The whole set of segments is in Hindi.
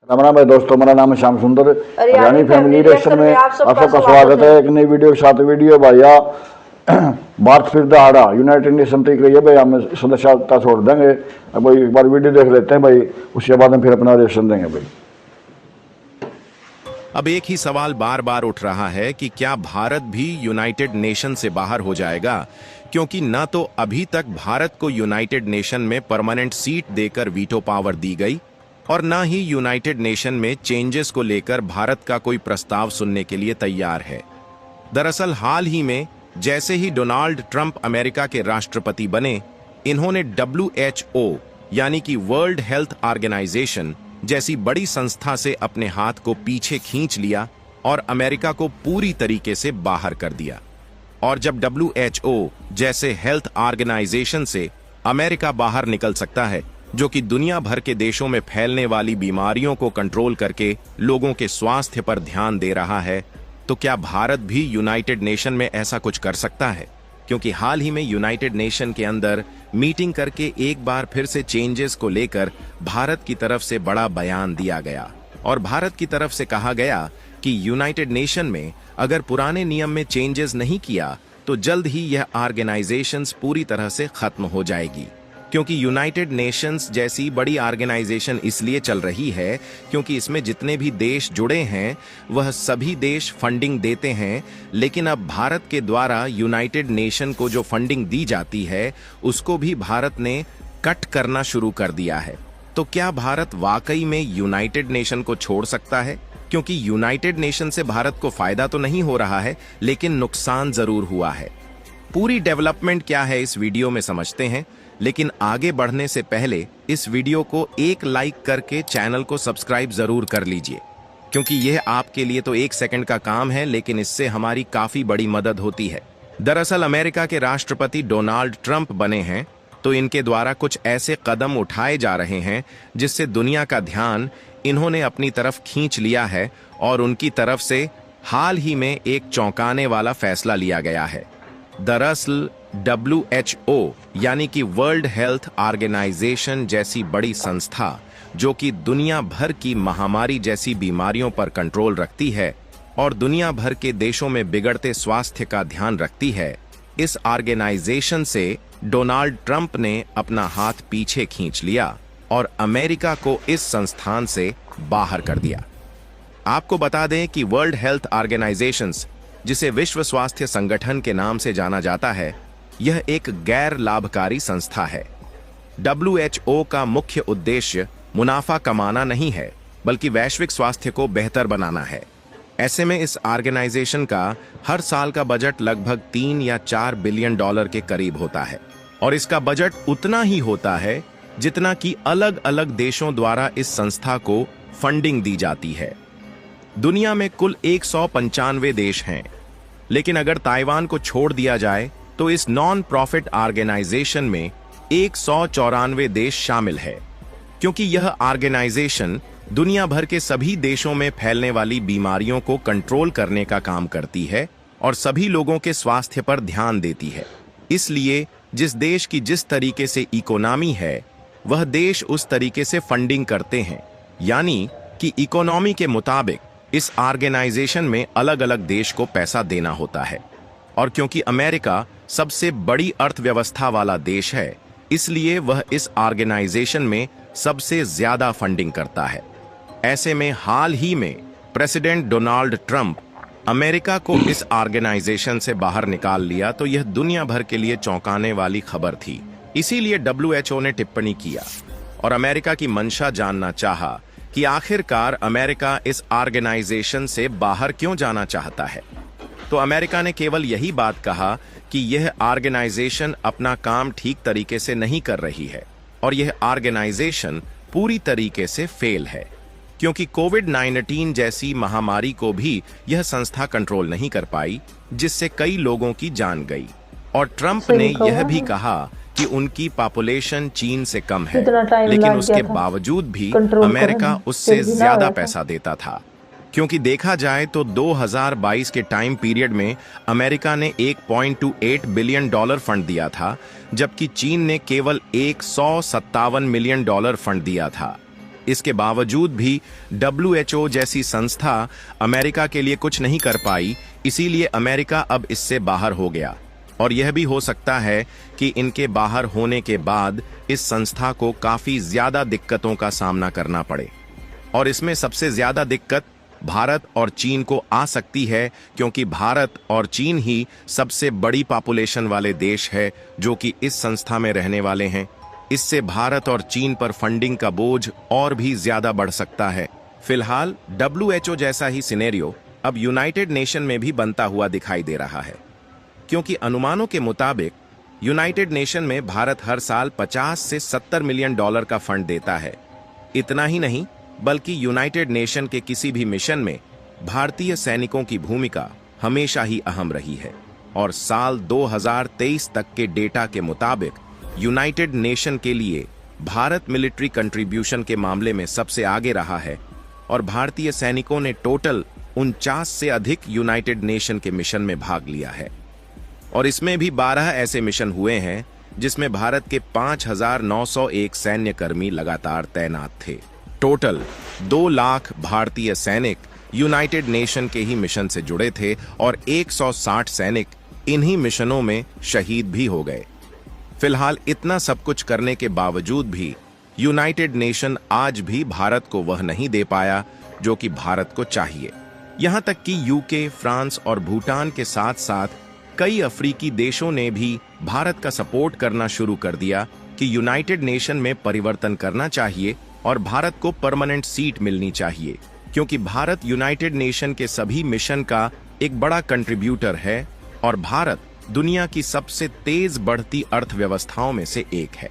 राम राम भाई दोस्तों, मेरा नाम है श्याम सुंदर। हरियाणी फैमिली रिएक्शन में आप सबका स्वागत है। एक नई वीडियो के साथ। वीडियो भैया भारत फिर दहाड़ा यूनाइटेड नेशन तक रही है भाई, हम सदस्यता छोड़ देंगे। अब भाई एक बार वीडियो देख लेते हैं भाई, उसके बाद हम फिर अपना रिएक्शन देंगे भाई। अब एक ही सवाल बार बार उठ रहा है कि क्या भारत भी यूनाइटेड नेशन से बाहर हो जाएगा, क्योंकि न तो अभी तक भारत को यूनाइटेड नेशन में परमानेंट सीट देकर वीटो पावर दी गई और न ही यूनाइटेड नेशन में चेंजेस को लेकर भारत का कोई प्रस्ताव सुनने के लिए तैयार है। दरअसल हाल ही में जैसे ही डोनाल्ड ट्रंप अमेरिका के राष्ट्रपति बने, इन्होंने WHO यानी कि वर्ल्ड हेल्थ ऑर्गेनाइजेशन जैसी बड़ी संस्था से अपने हाथ को पीछे खींच लिया और अमेरिका को पूरी तरीके से बाहर कर दिया। और जब WHO जैसे हेल्थ ऑर्गेनाइजेशन से अमेरिका बाहर निकल सकता है, जो कि दुनिया भर के देशों में फैलने वाली बीमारियों को कंट्रोल करके लोगों के स्वास्थ्य पर ध्यान दे रहा है, तो क्या भारत भी यूनाइटेड नेशन में ऐसा कुछ कर सकता है? क्योंकि हाल ही में यूनाइटेड नेशन के अंदर मीटिंग करके एक बार फिर से चेंजेस को लेकर भारत की तरफ से बड़ा बयान दिया गया और भारत की तरफ से कहा गया कि यूनाइटेड नेशन में अगर पुराने नियम में चेंजेस नहीं किया तो जल्द ही यह ऑर्गेनाइजेशंस पूरी तरह से खत्म हो जाएगी। क्योंकि यूनाइटेड नेशंस जैसी बड़ी ऑर्गेनाइजेशन इसलिए चल रही है क्योंकि इसमें जितने भी देश जुड़े हैं वह सभी देश फंडिंग देते हैं, लेकिन अब भारत के द्वारा यूनाइटेड नेशन को जो फंडिंग दी जाती है उसको भी भारत ने कट करना शुरू कर दिया है। तो क्या भारत वाकई में यूनाइटेड नेशन को छोड़ सकता है? क्योंकि यूनाइटेड नेशन से भारत को फायदा तो नहीं हो रहा है, लेकिन नुकसान जरूर हुआ है। पूरी डेवलपमेंट क्या है इस वीडियो में समझते हैं, लेकिन आगे बढ़ने से पहले इस वीडियो को एक लाइक करके चैनल को सब्सक्राइब जरूर कर लीजिए, क्योंकि यह आपके लिए तो 1 सेकंड का काम है, लेकिन इससे हमारी काफी बड़ी मदद होती है। दरअसल अमेरिका के राष्ट्रपति डोनाल्ड ट्रंप बने हैं, तो इनके द्वारा कुछ ऐसे कदम उठाए जा रहे हैं जिससे दुनिया का ध्यान इन्होंने अपनी तरफ खींच लिया है और उनकी तरफ से हाल ही में एक चौंकाने वाला फैसला लिया गया है। दरअसल WHO यानी कि वर्ल्ड हेल्थ ऑर्गेनाइजेशन जैसी बड़ी संस्था जो कि दुनिया भर की महामारी जैसी बीमारियों पर कंट्रोल रखती है और दुनिया भर के देशों में बिगड़ते स्वास्थ्य का ध्यान रखती है, इस ऑर्गेनाइजेशन से डोनाल्ड ट्रंप ने अपना हाथ पीछे खींच लिया और अमेरिका को इस संस्थान से बाहर कर दिया। आपको बता दें कि वर्ल्ड हेल्थ ऑर्गेनाइजेशंस, जिसे विश्व स्वास्थ्य संगठन के नाम से जाना जाता है, यह एक गैर लाभकारी संस्था है। WHO का मुख्य उद्देश्य मुनाफा कमाना नहीं है, बल्कि वैश्विक स्वास्थ्य को बेहतर बनाना है। ऐसे में इस ऑर्गेनाइजेशन का हर साल का बजट लगभग 3 या 4 बिलियन डॉलर के करीब होता है और इसका बजट उतना ही होता है जितना कि अलग अलग देशों द्वारा इस संस्था को फंडिंग दी जाती है। दुनिया में कुल 195 देश हैं, लेकिन अगर ताइवान को छोड़ दिया जाए तो इस नॉन प्रॉफिट ऑर्गेनाइजेशन में 194 देश शामिल है, क्योंकि यह ऑर्गेनाइजेशन दुनिया भर के सभी देशों में फैलने वाली बीमारियों को कंट्रोल करने का काम करती है और सभी लोगों के स्वास्थ्य पर ध्यान देती है। इसलिए जिस देश की जिस तरीके से इकोनॉमी है, वह देश उस तरीके से फंडिंग करते हैं, यानी कि इकोनॉमी के मुताबिक इस ऑर्गेनाइजेशन में अलग अलग देश को पैसा देना होता है। और क्योंकि अमेरिका सबसे बड़ी अर्थव्यवस्था वाला देश है, इसलिए वह इस ऑर्गेनाइजेशन में सबसे ज्यादा फंडिंग करता है। ऐसे में हाल ही में प्रेसिडेंट डोनाल्ड ट्रंप अमेरिका को इस ऑर्गेनाइजेशन से बाहर निकाल लिया, तो यह दुनिया भर के लिए चौंकाने वाली खबर थी। इसीलिए WHO ने टिप्पणी किया और अमेरिका की मंशा जानना चाहा कि आखिरकार अमेरिका इस ऑर्गेनाइजेशन से बाहर क्यों जाना चाहता है। तो अमेरिका ने केवल यही बात कहा कि यह ऑर्गेनाइजेशन अपना काम ठीक तरीके से नहीं कर रही है और यह ऑर्गेनाइजेशन पूरी तरीके से फेल है, क्योंकि कोविड-19 जैसी महामारी को भी यह संस्था कंट्रोल नहीं कर पाई, जिससे कई लोगों की जान गई। और ट्रंप ने यह भी कहा कि उनकी पॉपुलेशन चीन से कम है, लेकिन उसके बावजूद भी अमेरिका उससे ज्यादा पैसा देता था। क्योंकि देखा जाए तो 2022 के टाइम पीरियड में अमेरिका ने 1.28 बिलियन डॉलर फंड दिया था, जबकि चीन ने केवल 157 मिलियन डॉलर फंड दिया था। इसके बावजूद भी WHO जैसी संस्था अमेरिका के लिए कुछ नहीं कर पाई, इसीलिए अमेरिका अब इससे बाहर हो गया। और यह भी हो सकता है कि इनके बाहर होने के बाद इस संस्था को काफी ज्यादा दिक्कतों का सामना करना पड़े। और इसमें सबसे ज्यादा दिक्कत भारत और चीन को आ सकती है, क्योंकि भारत और चीन ही सबसे बड़ी पॉपुलेशन वाले देश है जो कि इस संस्था में रहने वाले हैं। इससे भारत और चीन पर फंडिंग का बोझ और भी ज्यादा बढ़ सकता है। फिलहाल WHO जैसा ही सिनेरियो अब यूनाइटेड नेशन में भी बनता हुआ दिखाई दे रहा है, क्योंकि अनुमानों के मुताबिक यूनाइटेड नेशन में भारत हर साल 50 से 70 मिलियन डॉलर का फंड देता है। इतना ही नहीं, बल्कि यूनाइटेड नेशन के किसी भी मिशन में भारतीय सैनिकों की भूमिका हमेशा ही अहम रही है। और साल 2023 तक के डेटा के मुताबिक यूनाइटेड नेशन के लिए भारत मिलिट्री कंट्रीब्यूशन के मामले में सबसे आगे रहा है और भारतीय सैनिकों ने टोटल 49 से अधिक यूनाइटेड नेशन के मिशन में भाग लिया है। और इसमें भी 12 ऐसे मिशन हुए हैं जिसमें भारत के 5,901 सैन्य कर्मी लगातार तैनात थे। टोटल 2 लाख भारतीय सैनिक यूनाइटेड नेशन के ही मिशन से जुड़े थे और 160 सैनिक इन्हीं मिशनों में शहीद भी हो गए। फिलहाल इतना सब कुछ करने के बावजूद भी यूनाइटेड नेशन आज भी भारत को वह नहीं दे पाया जो कि भारत को चाहिए। यहां तक कि यूके, फ्रांस और भूटान के साथ साथ कई अफ्रीकी देशों ने भी भारत का सपोर्ट करना शुरू कर दिया कि यूनाइटेड नेशन में परिवर्तन करना चाहिए और भारत को परमानेंट सीट मिलनी चाहिए, क्योंकि भारत यूनाइटेड नेशन के सभी मिशन का एक बड़ा कंट्रीब्यूटर है और भारत दुनिया की सबसे तेज बढ़ती अर्थव्यवस्थाओं में से एक है।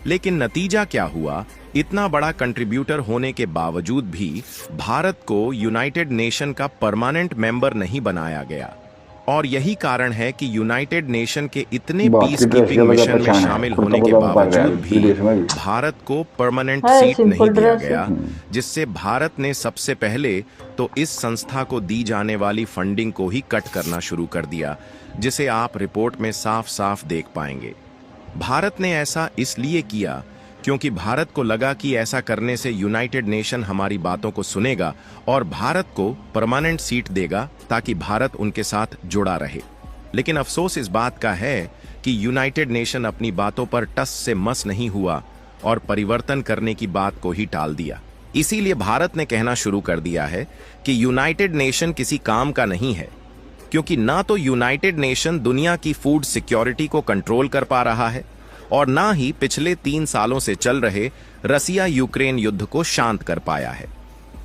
लेकिन नतीजा क्या हुआ? इतना बड़ा कंट्रीब्यूटर होने के बावजूद भी भारत को यूनाइटेड नेशन का परमानेंट मेंबर नहीं बनाया गया। और यही कारण है कि यूनाइटेड नेशन के इतने पीस कीपिंग मिशन में शामिल होने के बावजूद भी भारत को परमानेंट सीट नहीं दिया गया, जिससे भारत ने सबसे पहले तो इस संस्था को दी जाने वाली फंडिंग को ही कट करना शुरू कर दिया, जिसे आप रिपोर्ट में साफ साफ देख पाएंगे। भारत ने ऐसा इसलिए किया क्योंकि भारत को लगा कि ऐसा करने से यूनाइटेड नेशन हमारी बातों को सुनेगा और भारत को परमानेंट सीट देगा ताकि भारत उनके साथ जुड़ा रहे। लेकिन अफसोस इस बात का है कि यूनाइटेड नेशन अपनी बातों पर टस से मस नहीं हुआ और परिवर्तन करने की बात को ही टाल दिया। इसीलिए भारत ने कहना शुरू कर दिया है कि यूनाइटेड नेशन किसी काम का नहीं है, क्योंकि ना तो यूनाइटेड नेशन दुनिया की फूड सिक्योरिटी को कंट्रोल कर पा रहा है और ना ही पिछले 3 सालों से चल रहे रसिया यूक्रेन युद्ध को शांत कर पाया है।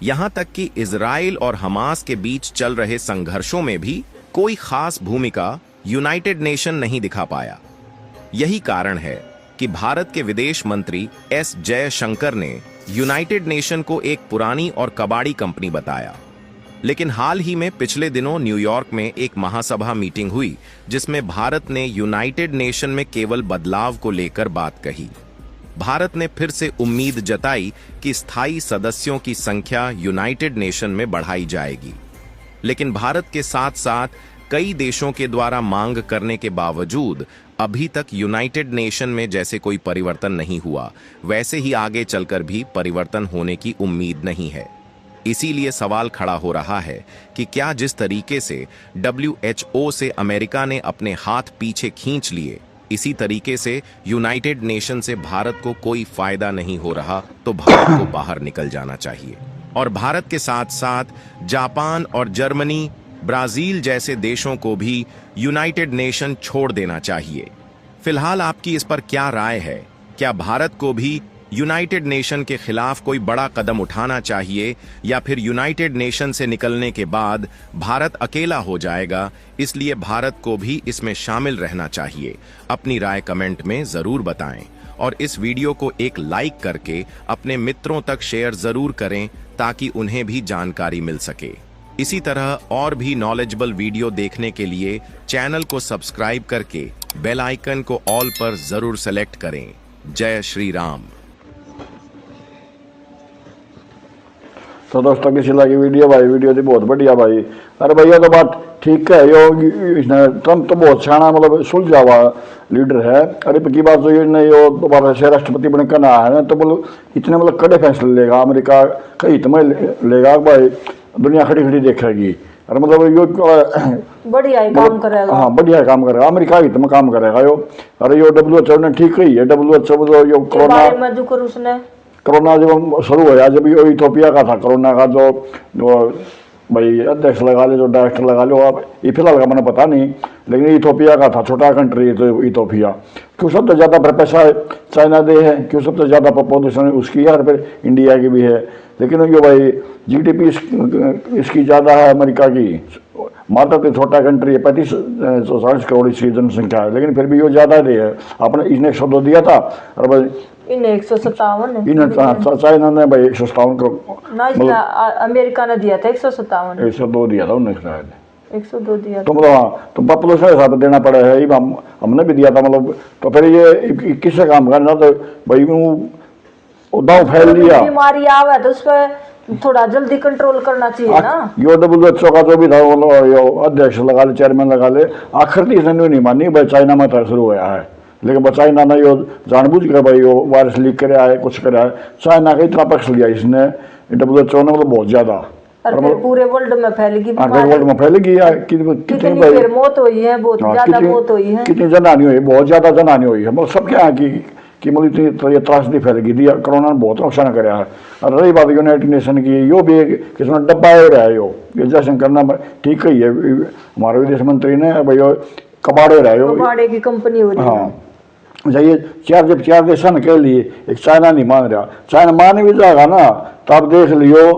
यहां तक कि इजराइल और हमास के बीच चल रहे संघर्षों में भी कोई खास भूमिका यूनाइटेड नेशन नहीं दिखा पाया। यही कारण है कि भारत के विदेश मंत्री एस जयशंकर ने यूनाइटेड नेशन को एक पुरानी और कबाड़ी कंपनी बताया। लेकिन हाल ही में पिछले दिनों न्यूयॉर्क में एक महासभा मीटिंग हुई जिसमें भारत ने यूनाइटेड नेशन में केवल बदलाव को लेकर बात कही। भारत ने फिर से उम्मीद जताई कि स्थायी सदस्यों की संख्या यूनाइटेड नेशन में बढ़ाई जाएगी। लेकिन भारत के साथ साथ कई देशों के द्वारा मांग करने के बावजूद अभी तक यूनाइटेड नेशन में जैसे कोई परिवर्तन नहीं हुआ, वैसे ही आगे चलकर भी परिवर्तन होने की उम्मीद नहीं है। इसीलिए सवाल खड़ा हो रहा है कि क्या जिस तरीके से WHO से अमेरिका ने अपने हाथ पीछे खींच लिए, इसी तरीके से यूनाइटेड नेशन से भारत को कोई फायदा नहीं हो रहा, तो भारत को बाहर निकल जाना चाहिए। और भारत के साथ साथ जापान और जर्मनी, ब्राजील जैसे देशों को भी यूनाइटेड नेशन छोड़ देना चाहिए। फिलहाल आपकी इस पर क्या राय है? क्या भारत को भी यूनाइटेड नेशन के खिलाफ कोई बड़ा कदम उठाना चाहिए, या फिर यूनाइटेड नेशन से निकलने के बाद भारत अकेला हो जाएगा, इसलिए भारत को भी इसमें शामिल रहना चाहिए? अपनी राय कमेंट में जरूर बताएं और इस वीडियो को एक लाइक करके अपने मित्रों तक शेयर जरूर करें ताकि उन्हें भी जानकारी मिल सके। इसी तरह और भी नॉलेजेबल वीडियो देखने के लिए चैनल को सब्सक्राइब करके बेल आइकन को ऑल पर जरूर सेलेक्ट करें। जय श्री राम। तो दोस्तों किसी लगी वीडियो भाई, वीडियो थी बहुत बढ़िया भाई। अरे भैया तो बात ठीक है, यो इसने ट्रम्प तो बहुत सियाना मतलब सुलझा हुआ लीडर है। अरे की बात तो ये नहीं, यो दोबारा से राष्ट्रपति बनकर ना है ना, तो मतलब इतने मतलब कड़े फैसले लेगा अमेरिका, कई तुम्हें लेगा भाई, दुनिया खड़ी खड़ी देखेगी। अरे मतलब यो बढ़िया ही काम करेगा। हाँ बढ़िया काम करेगा, अमेरिका हित में काम करेगा यो। अरे यो WHO ने ठीक कही है, WHO मतलब यो कोरोना कोरोना जब शुरू हुआ, जब ये इथोपिया का था कोरोना का, जो भाई अध्यक्ष लगा ले, जो डायरेक्टर लगा लो आप, ये फिलहाल का मैंने पता नहीं, लेकिन इथोपिया का था, छोटा कंट्री तो इथोपिया। क्यों सबसे ज़्यादा पैसा चाइना दे है, क्यों सबसे ज़्यादा पॉपुलेशन उसकी है, और फिर इंडिया की भी है। लेकिन ये भाई GDP इसकी ज़्यादा है अमेरिका की, मात्र तो छोटा कंट्री है, 35-40 करोड़ इसकी जनसंख्या है, लेकिन फिर भी ये ज़्यादा दे है। आपने इसने 102 दिया था, और भाई इन्हें 157 चाइना ने भाई 157 करोड़, ना अमेरिका ने दिया था 157, 102 दिया था उन्होंने शायद, 102 दिया तो मतलब हाँ, तो पॉपुलेशन के हिसाब से देना पड़ा है, हमने भी दिया था मतलब। तो फिर ये किससे काम करना, तो भाई वो दाव फैल लिया, बीमारी आवे तो उस पर थोड़ा जल्दी कंट्रोल करना चाहिए ना। यो WHO का जो भी था यो अध्यक्ष लगा ले, चेयरमैन लगा ले, आखिर थी इसने नहीं मानी भाई चाइना में तो शुरू हुआ है, लेकिन चाइना ने यो जानबूझ कर भाई यो वायरस लीक कराया है, कुछ कराया है, चाइना का इतना पक्ष लिया इसने WHO ने, मतलब बहुत ज्यादा, और फिर पूरे वर्ल्ड में फैलेगी, वर्ल्ड में फैलेगी। कितनी फिर मौत हुई है, बहुत ज्यादा मौत हुई है, कितनी जनहानि हुई, बहुत ज्यादा जनहानि हुई है, मतलब सबके यहाँ की मतलब इतनी त्रासदी फैलेगी थी, कोरोना ने बहुत नुकसान कराया है। और रही बात यूनाइटेड नेशन की, यो भी एक किस्म डब्बा हो रहा है, यो जैसे करना ठीक ही है, हमारे विदेश मंत्री ने भाई कबाड़े रहा है, कबाड़े की कंपनी हो रही है। हाँ जाइए जब 4 देश के लिए एक चाइना नहीं मान रहा, चाइना मान भी जाएगा ना तो आप देख लियो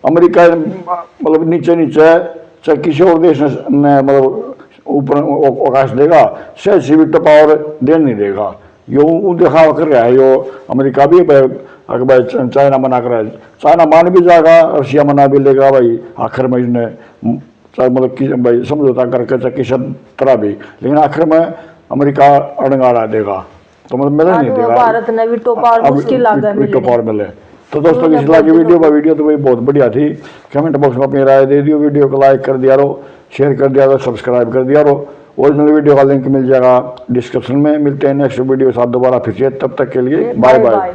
अमेरिका मतलब नीचे चाहे किसी और देश ने मतलब ऊपर अवकाश देगा, शायद सीविट पावर दे नहीं देगा, यो दिखावा कर रहा है यो अमेरिका भी, अगर भाई चाइना मना कर रहा है, चाइना मान भी जाएगा, रशिया मना भी लेगा भाई, आखिर में इसने मतलब भाई समझौता करके चाहे किसी तरह भी, लेकिन आखिर में अमेरिका अड़ंगाड़ा देगा, तो मतलब मिले नहीं देगा, भारत ने वीटो पावर मुश्किल वीटो पावर मिले। तो दोस्तों इस लाइक वीडियो तो भाई बहुत बढ़िया थी, कमेंट बॉक्स में अपनी राय दे दियो, वीडियो को लाइक कर दिया रहो, शेयर कर दिया रहो, सब्सक्राइब कर दिया रहो। ओरिजिनल वीडियो का लिंक मिल जाएगा डिस्क्रिप्शन में। मिलते हैं नेक्स्ट वीडियो के साथ दोबारा फिर से, तब तक के लिए बाय बाय।